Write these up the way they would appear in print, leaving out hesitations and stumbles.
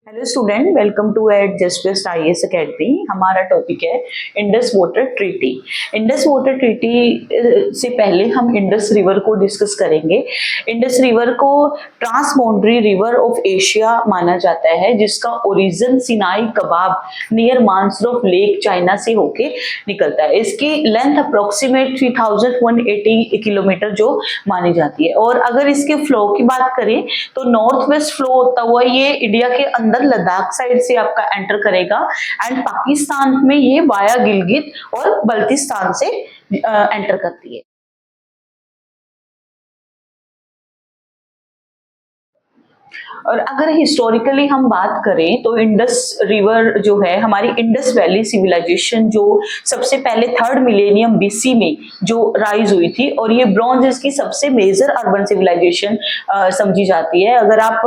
Hello student, welcome to at just best IAS academy. हमारा topic है Indus water treaty. Indus water treaty से पहले हम Indus river को डिस्कस करेंगे। इंडस रिवर को ट्रांसबाउंड्री रिवर ऑफ एशिया माना जाता है, जिसका ओरिजिन सिनाई कबाब नियर मानसरोवर लेक चाइना से होके निकलता है। इसकी लेंथ अप्रोक्सीमेट 3180 किलोमीटर जो मानी जाती है। और अगर इसके फ्लो की बात करें तो नॉर्थ वेस्ट फ्लो होता हुआ ये इंडिया के अंदर लद्दाख साइड से आपका एंटर करेगा एंड पाकिस्तान में ये वाया गिलगित और बल्तिस्तान से एंटर करती है। और अगर हिस्टोरिकली हम बात करें तो इंडस रिवर जो है, हमारी इंडस वैली सिविलाइजेशन जो सबसे पहले 3rd मिलेनियम बीसी में जो राइज हुई थी, और ये ब्रॉन्ज एज की सबसे मेजर अर्बन सिविलाइजेशन समझी जाती है। अगर आप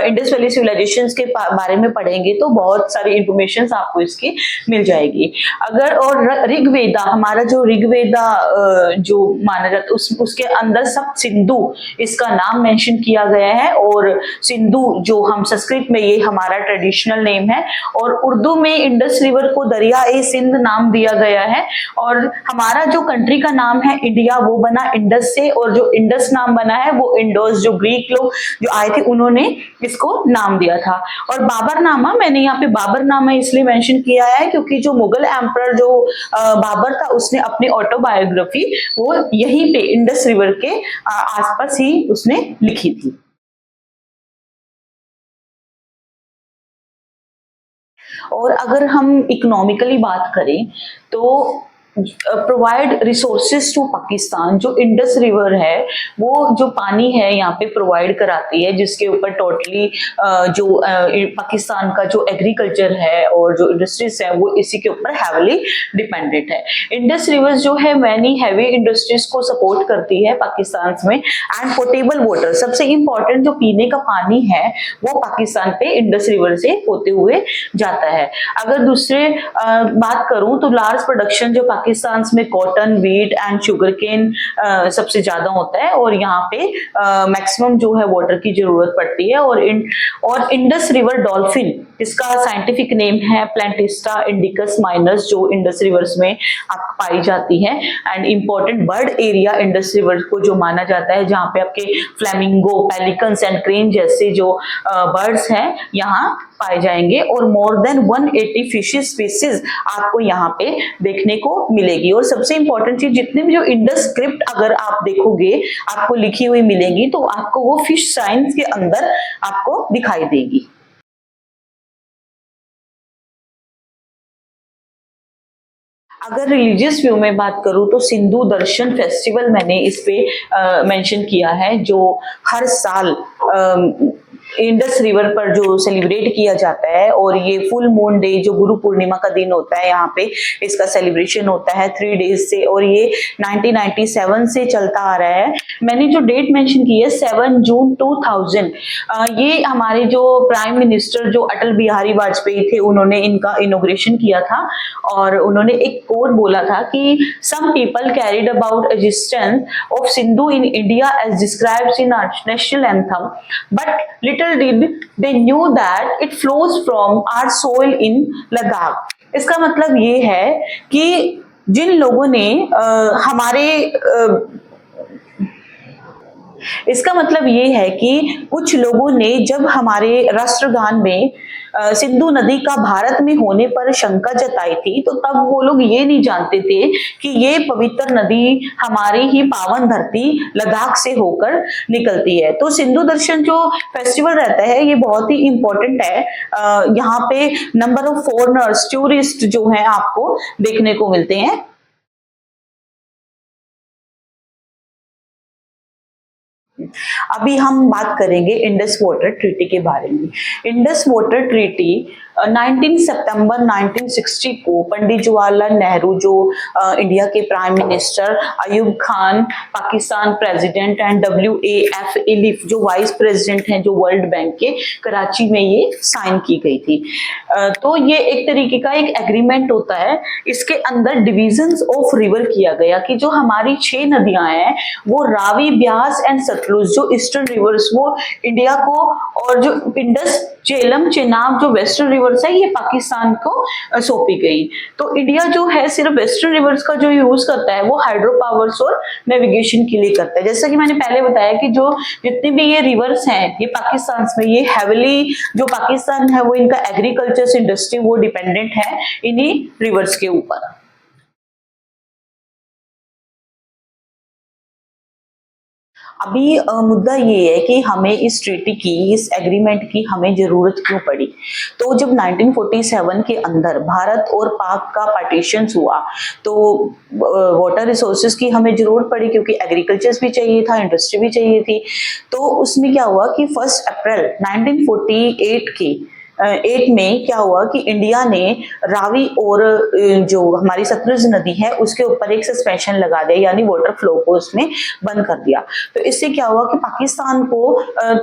इंडस वैली सिविलाइजेशन के बारे में पढ़ेंगे तो बहुत सारी इंफॉर्मेशन आपको इसकी मिल जाएगी। अगर और ऋग्वेदा, हमारा जो ऋग्वेदा जो माना जाता है उसके अंदर सब सिंधु इसका नाम मेंशन किया गया है। और सिंधु जो हम संस्कृत में ये हमारा ट्रेडिशनल नेम है, और उर्दू में इंडस रिवर को दरिया ए सिंध नाम दिया गया है। और हमारा जो कंट्री का नाम है इंडिया, वो बना इंडस से, और जो इंडस नाम बना है वो इंडोस, जो ग्रीक लोग जो आए थे उन्होंने इसको नाम दिया था। और बाबरनामा, मैंने यहाँ पे बाबरनामा इसलिए मेंशन किया है क्योंकि जो मुगल एम्परर जो बाबर था, उसने अपनी ऑटोबायोग्राफी वो यहीं पे इंडस रिवर के आसपास ही उसने लिखी थी। और अगर हम इकोनॉमिकली बात करें तो प्रोवाइड रिसोर्सेज टू पाकिस्तान, जो इंडस रिवर है वो जो पानी है यहाँ पे प्रोवाइड कराती है, जिसके ऊपर टोटली जो पाकिस्तान का जो एग्रीकल्चर है और जो इंडस्ट्रीज है वो इसी के ऊपर हैवीली डिपेंडेंट है। इंडस रिवर जो है मैनी हैवी इंडस्ट्रीज को सपोर्ट करती है पाकिस्तान में। एंड पोर्टेबल वाटर, सबसे इंपॉर्टेंट जो पीने का पानी है वो पाकिस्तान पे इंडस रिवर से होते हुए जाता है। अगर दूसरे बात करूं तो लार्ज प्रोडक्शन जो पाकिस्तान में cotton, wheat and sugarcane सबसे ज्यादा होता है, और यहाँ पे मैक्सिमम जो है वाटर की जरूरत पड़ती है। और इंडस रिवर डॉल्फिन, इसका साइंटिफिक नेम है प्लेंटिस्टा इंडिकस माइनस, जो इंडस रिवर्स में आपको पाई जाती है। And important bird area Indus river को जो माना जाता है, जहाँ पे आपके फ्लेमिंगो, पेलिकन्स एंड क्रेन जैसे जो बर्ड्स हैं यहाँ पाए जाएंगे। और मोर देन 180 फिशेस स्पीसीज आपको यहाँ पे देखने को मिलेगी। और सबसे इंपॉर्टेंट चीज, जितने भी जो इंडस स्क्रिप्ट अगर आप देखोगे आपको लिखी हुई मिलेंगी, तो आपको वो फिश साइंस के अंदर आपको दिखाई देगी। अगर रिलीजियस व्यू में बात करूं तो सिंधु दर्शन फेस्टिवल मैंने इस पे मेंशन किया है, जो हर साल इंडस रिवर पर जो सेलिब्रेट किया जाता है। और ये फुल मून डे जो गुरु पूर्णिमा का दिन होता है, यहाँ पे इसका सेलिब्रेशन होता है 3 डेज से, और ये 1997 से चलता आ रहा है। मैंने जो डेट मेंशन की है 7 जून 2000, ये हमारे जो प्राइम मिनिस्टर जो अटल बिहारी वाजपेयी थे, उन्होंने इनका इनॉग्रेशन किया था। और उन्होंने एक कोट बोला था कि some people carried about existence of Sindhu in India as described in our national anthem, but little did they knew that it flows from our soil in Ladakh। इसका मतलब ये है कि जिन लोगों ने इसका मतलब ये है कि कुछ लोगों ने जब हमारे राष्ट्रगान में सिंधु नदी का भारत में होने पर शंका जताई थी, तो तब वो लोग ये नहीं जानते थे कि ये पवित्र नदी हमारी ही पावन धरती लद्दाख से होकर निकलती है। तो सिंधु दर्शन जो फेस्टिवल रहता है ये बहुत ही इंपॉर्टेंट है। यहाँ पे नंबर ऑफ फॉरेनर्स, टूरिस्ट जो हैं आपको देखने को मिलते हैं। अभी हम बात करेंगे इंडस वाटर ट्रीटी के बारे में। इंडस वाटर ट्रीटी 19 सितंबर 1960 को पंडित जवाहरलाल नेहरू जो इंडिया के prime minister, Ayub Khan Pakistan president and WAF इलिफ जो वाइस प्रेसिडेंट हैं जो वर्ल्ड बैंक के, कराची में ये साइन की गई थी। तो ये एक तरीके का एक एग्रीमेंट होता है। इसके अंदर डिविजन्स ऑफ रिवर किया गया कि जो हमारी 6 नदियां हैं वो रावी, ब्यास एंड सतलुज जो ईस्टर्न रिवर्स वो इंडिया को, और जो इंडस झेलम चेनाब जो वेस्टर्न रिवर्स है ये पाकिस्तान को सौंपी गई। तो इंडिया जो है सिर्फ वेस्टर्न रिवर्स का जो यूज करता है वो हाइड्रो पावर्स और नेविगेशन के लिए करता है। जैसा कि मैंने पहले बताया कि जो जितने भी ये रिवर्स हैं ये पाकिस्तान में, ये हैविली जो पाकिस्तान है वो इनका एग्रीकल्चर इंडस्ट्री वो डिपेंडेंट है इन्हीं रिवर्स के ऊपर। अभी मुद्दा ये है कि हमें इस ट्रीटी की, इस एग्रीमेंट की हमें जरूरत क्यों पड़ी। तो जब 1947 के अंदर भारत और पाक का पार्टीशन हुआ तो वाटर रिसोर्सेज की हमें जरूरत पड़ी क्योंकि एग्रीकल्चर भी चाहिए था, इंडस्ट्री भी चाहिए थी। तो उसमें क्या हुआ कि 1 अप्रैल 1948 की 8 में क्या हुआ कि इंडिया ने रावी और जो हमारी सतलुज नदी है उसके ऊपर एक सस्पेंशन लगा दिया, यानी वाटर फ्लो को उसमें बंद कर दिया। तो इससे क्या हुआ कि पाकिस्तान को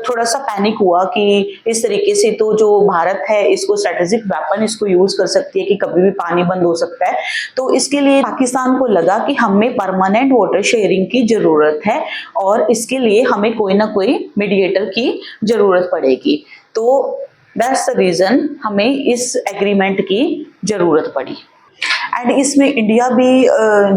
थोड़ा सा पैनिक हुआ कि इस तरीके से तो जो भारत है इसको स्ट्रेटेजिक वेपन इसको यूज कर सकती है कि कभी भी पानी बंद हो सकता है। तो इसके लिए पाकिस्तान को लगा कि हमें परमानेंट वाटर शेयरिंग की जरूरत है और इसके लिए हमें कोई ना कोई मीडिएटर की जरूरत पड़ेगी। तो दैट्स द रीजन हमें इस एग्रीमेंट की जरूरत पड़ी। एंड इसमें इंडिया भी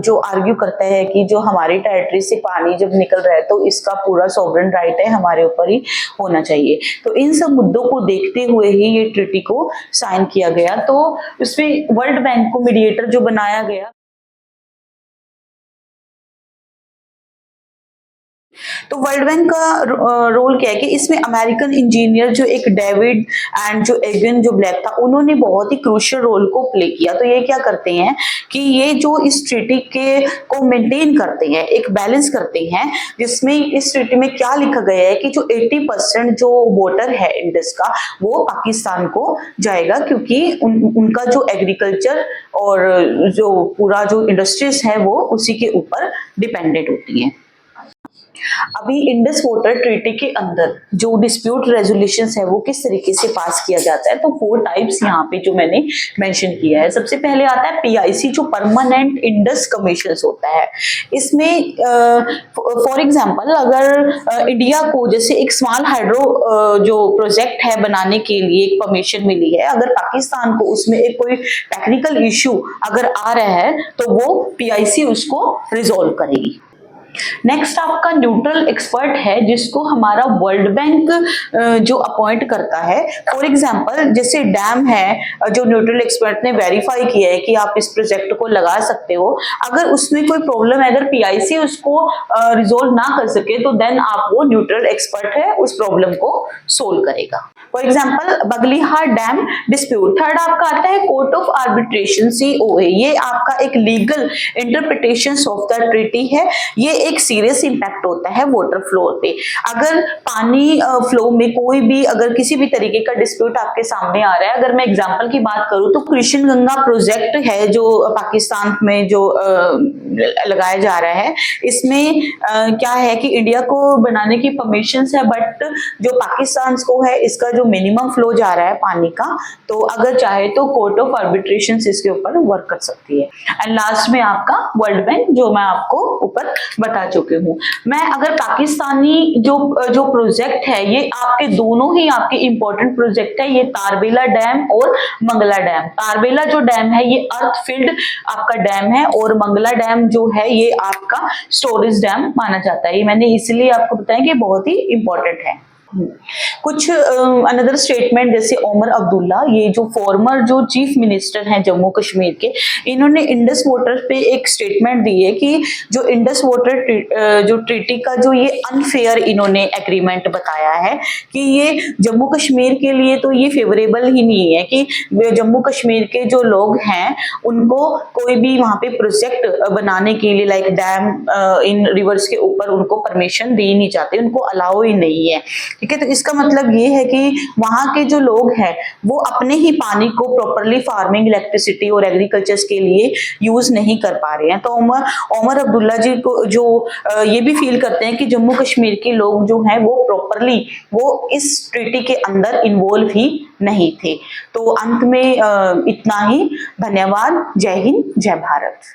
जो आर्ग्यू करता है कि जो हमारी टेरिटरी से पानी जब निकल रहा है तो इसका पूरा सॉवरेन राइट है, हमारे ऊपर ही होना चाहिए। तो इन सब मुद्दों को देखते हुए ही ये ट्रीटी को साइन किया गया। तो इसमें वर्ल्ड बैंक को मीडिएटर जो बनाया गया, तो वर्ल्ड बैंक का रोल क्या है कि इसमें अमेरिकन इंजीनियर जो एक डेविड एंड जो एगन जो ब्लैक था उन्होंने बहुत ही क्रूशियल रोल को प्ले किया। तो ये क्या करते हैं कि ये जो इस ट्रीटी के को मेंटेन करते हैं, एक बैलेंस करते हैं, जिसमें इस ट्रीटी में क्या लिखा गया है कि जो 80% जो वाटर है इंडस का वो पाकिस्तान को जाएगा क्योंकि उनका जो एग्रीकल्चर और जो पूरा जो इंडस्ट्रीज है वो उसी के ऊपर डिपेंडेंट होती है। अभी इंडस वाटर ट्रीटी के अंदर जो डिस्प्यूट रेजोल्यूशन है वो किस तरीके से पास किया जाता है, तो 4 टाइप्स यहाँ पे जो मैंने मेंशन किया है। सबसे पहले आता है पीआईसी जो परमानेंट इंडस कमीशन होता है। इसमें फॉर एग्जांपल अगर इंडिया को जैसे एक स्मॉल हाइड्रो जो प्रोजेक्ट है बनाने के लिए एक परमिशन मिली है, अगर पाकिस्तान को उसमें एक कोई टेक्निकल इश्यू अगर आ रहा है तो वो पीआईसी उसको रिजोल्व करेगी। नेक्स्ट आपका न्यूट्रल एक्सपर्ट है जिसको हमारा वर्ल्ड बैंक जो अपॉइंट करता है। फॉर एग्जांपल जैसे डैम है जो न्यूट्रल एक्सपर्ट ने वेरीफाई किया है कि आप इस प्रोजेक्ट को लगा सकते हो, अगर उसमें कोई प्रॉब्लम है, अगर पीआईसी उसको रिजोल्व ना कर सके तो देन आप वो न्यूट्रल एक्सपर्ट है उस प्रॉब्लम को सोल्व करेगा। For example Baglihar dam dispute. Third आपका आता है कोर्ट ऑफ आर्बिट्रेशन COA। ये आपका एक legal interpretation of the treaty है। ये एक सीरियस इंपैक्ट होता है वाटर फ्लो पे। अगर पानी फ्लो में कोई भी अगर किसी भी तरीके का डिस्प्यूट आपके सामने आ रहा है, अगर मैं एग्जांपल की बात करूं तो कृष्ण गंगा प्रोजेक्ट है जो पाकिस्तान में जो लगाया जा रहा है, इसमें क्या है कि इंडिया को बनाने की परमिशंस है बट जो पाकिस्तान को है इसका जो मिनिमम फ्लो जा रहा है पानी का, तो अगर चाहे तो कोर्ट ऑफ आर्बिट्रेशन इसके ऊपर वर्क कर सकती है। एंड लास्ट में आपका वर्ल्ड बैंक जो मैं आपको ऊपर बता चुकी हूँ। मैं अगर पाकिस्तानी जो प्रोजेक्ट है ये आपके दोनों ही आपके इंपॉर्टेंट प्रोजेक्ट है, ये तारबेला डैम और मंगला डैम। तारबेला जो डैम है ये अर्थ फिल्ड आपका डैम है और मंगला डैम जो है ये आपका स्टोरेज डैम माना जाता है। ये मैंने इसलिए आपको बताया कि बहुत ही इंपॉर्टेंट है। कुछ अनदर स्टेटमेंट जैसे ओमर अब्दुल्ला, ये जो फॉर्मर जो चीफ मिनिस्टर हैं जम्मू कश्मीर के, इन्होंने इंडस वाटर पे एक स्टेटमेंट दी है कि जो इंडस वाटर जो ट्रीटी का जो ये अनफेयर इन्होंने एग्रीमेंट बताया है कि ये जम्मू कश्मीर के लिए तो ये फेवरेबल ही नहीं है कि जम्मू कश्मीर के जो लोग हैं उनको कोई भी वहां पे प्रोजेक्ट बनाने के लिए लाइक डैम इन रिवर्स के ऊपर उनको परमिशन दे नहीं चाहते, उनको अलाउ ही नहीं है। ठीक है, तो इसका मतलब ये है कि वहां के जो लोग हैं वो अपने ही पानी को प्रॉपरली फार्मिंग, इलेक्ट्रिसिटी और एग्रीकल्चर के लिए यूज नहीं कर पा रहे हैं। तो ओमर अब्दुल्ला जी को जो ये भी फील करते हैं कि जम्मू कश्मीर के लोग जो हैं वो प्रॉपरली वो इस ट्रीटी के अंदर इन्वॉल्व ही नहीं थे। तो अंत में इतना ही। धन्यवाद। जय हिंद, जय भारत।